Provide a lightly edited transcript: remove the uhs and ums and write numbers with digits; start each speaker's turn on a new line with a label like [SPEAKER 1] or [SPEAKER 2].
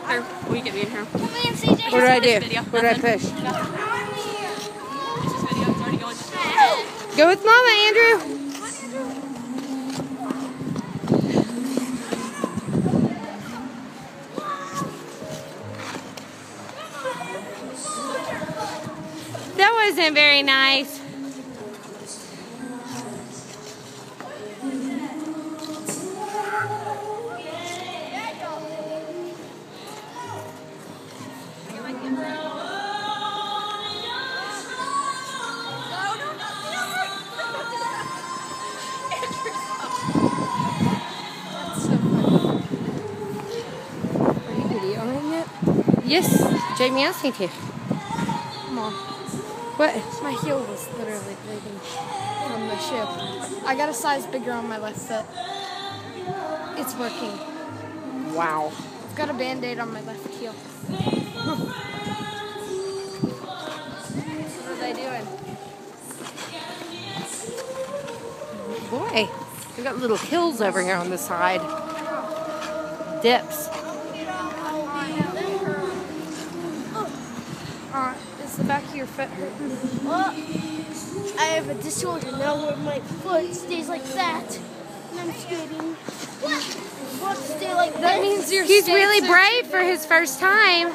[SPEAKER 1] Here, will you get me in here?
[SPEAKER 2] Come in, CJ.
[SPEAKER 3] What did I do?
[SPEAKER 1] Video.
[SPEAKER 3] What did I push?
[SPEAKER 1] It's this video. It's already going.
[SPEAKER 3] Go with Mama, Andrew. That wasn't very nice. Are you videoing it? Yes, Jamie asked me to.
[SPEAKER 2] Come on.
[SPEAKER 3] What?
[SPEAKER 2] My heel was literally bleeding from the shoe. I got a size bigger on my left foot. It's working.
[SPEAKER 3] Wow.
[SPEAKER 2] I've got a band-aid on my left heel. What are they doing?
[SPEAKER 3] Boy, we got little hills over here on the side. Dips.
[SPEAKER 2] Is the back of your foot hurting?
[SPEAKER 4] Well, I have a disorder now where my foot stays like that. And I'm skating. What? Stay like
[SPEAKER 2] That means you're
[SPEAKER 3] He's really brave for his first time.